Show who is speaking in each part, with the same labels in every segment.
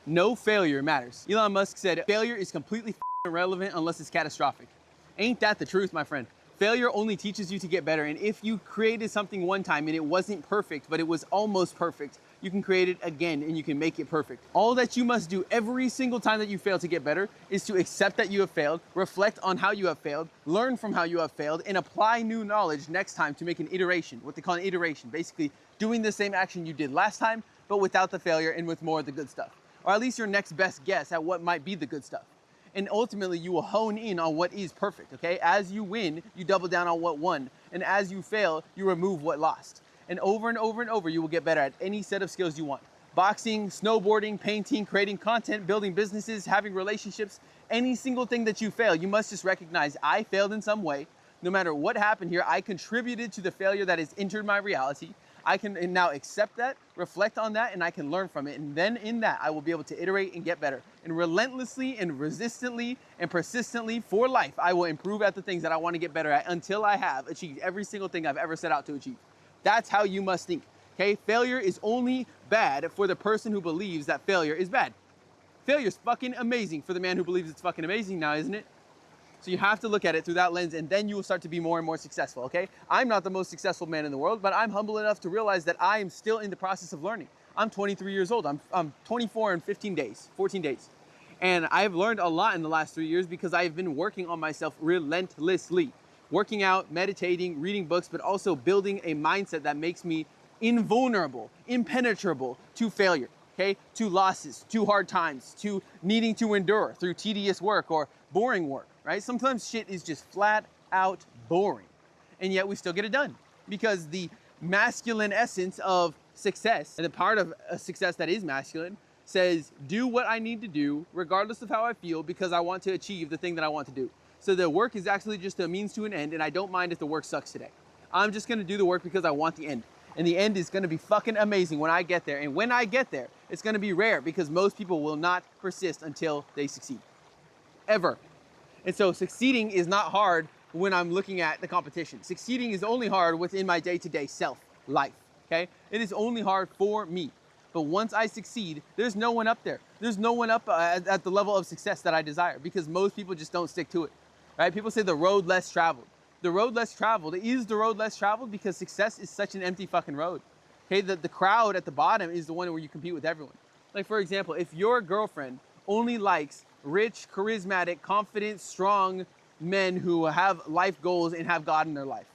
Speaker 1: No failure matters. Elon Musk said, failure is completely irrelevant unless it's catastrophic. Ain't that the truth, my friend? Failure only teaches you to get better. And if you created something one time and it wasn't perfect, but it was almost perfect, you can create it again and you can make it perfect. All that you must do every single time that you fail to get better is to accept that you have failed, reflect on how you have failed, learn from how you have failed, and apply new knowledge next time to make an iteration, what they call an iteration, basically doing the same action you did last time, but without the failure and with more of the good stuff. Or at least your next best guess at what might be the good stuff. And ultimately you will hone in on what is perfect, okay? As you win, you double down on what won. And as you fail, you remove what lost. And over and over and over, you will get better at any set of skills you want. Boxing, snowboarding, painting, creating content, building businesses, having relationships, any single thing that you fail, you must just recognize I failed in some way. No matter what happened here, I contributed to the failure that has entered my reality. I can now accept that, reflect on that, and I can learn from it. And then in that, I will be able to iterate and get better. And relentlessly and resistantly and persistently for life, I will improve at the things that I want to get better at until I have achieved every single thing I've ever set out to achieve. That's how you must think, okay? Failure is only bad for the person who believes that failure is bad. Failure is fucking amazing for the man who believes it's fucking amazing now, isn't it? So you have to look at it through that lens, and then you will start to be more and more successful, okay? I'm not the most successful man in the world, but I'm humble enough to realize that I am still in the process of learning. I'm 23 years old. I'm 24 in 14 days. And I've learned a lot in the last 3 years because I've been working on myself relentlessly. Working out, meditating, reading books, but also building a mindset that makes me invulnerable, impenetrable to failure. Okay, to losses, to hard times, to needing to endure through tedious work or boring work, right? Sometimes shit is just flat out boring, and yet we still get it done because the masculine essence of success, and the part of a success that is masculine, says do what I need to do regardless of how I feel because I want to achieve the thing that I want to do. So the work is actually just a means to an end, and I don't mind if the work sucks today. I'm just gonna do the work because I want the end. And the end is gonna be fucking amazing when I get there. And when I get there, it's gonna be rare because most people will not persist until they succeed. Ever. And so succeeding is not hard when I'm looking at the competition. Succeeding is only hard within my day-to-day self life, okay? It is only hard for me. But once I succeed, there's no one up there. There's no one up at the level of success that I desire because most people just don't stick to it, right? People say the road less traveled. The road less traveled is the road less traveled because success is such an empty fucking road. Okay, the crowd at the bottom is the one where you compete with everyone. Like for example, if your girlfriend only likes rich, charismatic, confident, strong men who have life goals and have God in their life,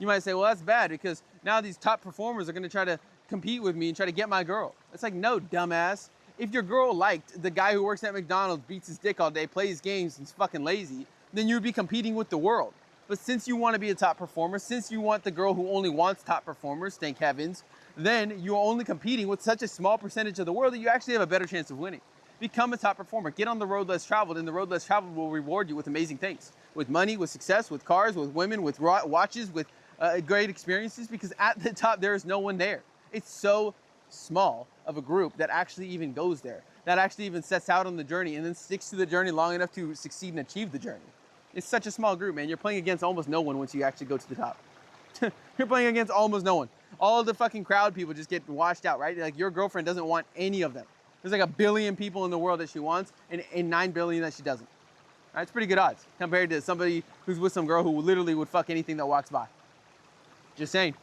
Speaker 1: you might say, well, that's bad because now these top performers are gonna try to compete with me and try to get my girl. It's like, no, dumbass. If your girl liked the guy who works at McDonald's, beats his dick all day, plays games, and is fucking lazy, then you'd be competing with the world. But since you want to be a top performer, since you want the girl who only wants top performers, thank heavens, then you're only competing with such a small percentage of the world that you actually have a better chance of winning. Become a top performer. Get on the road less traveled, and the road less traveled will reward you with amazing things. With money, with success, with cars, with women, with watches, with great experiences, because at the top there is no one there. It's so small of a group that actually even goes there, that actually even sets out on the journey and then sticks to the journey long enough to succeed and achieve the journey. It's such a small group, man. You're playing against almost no one once you actually go to the top. You're playing against almost no one. All the fucking crowd people just get washed out, right? Like your girlfriend doesn't want any of them. There's like 1 billion people in the world that she wants and 9 billion that she doesn't. Right? It's pretty good odds compared to somebody who's with some girl who literally would fuck anything that walks by. Just saying.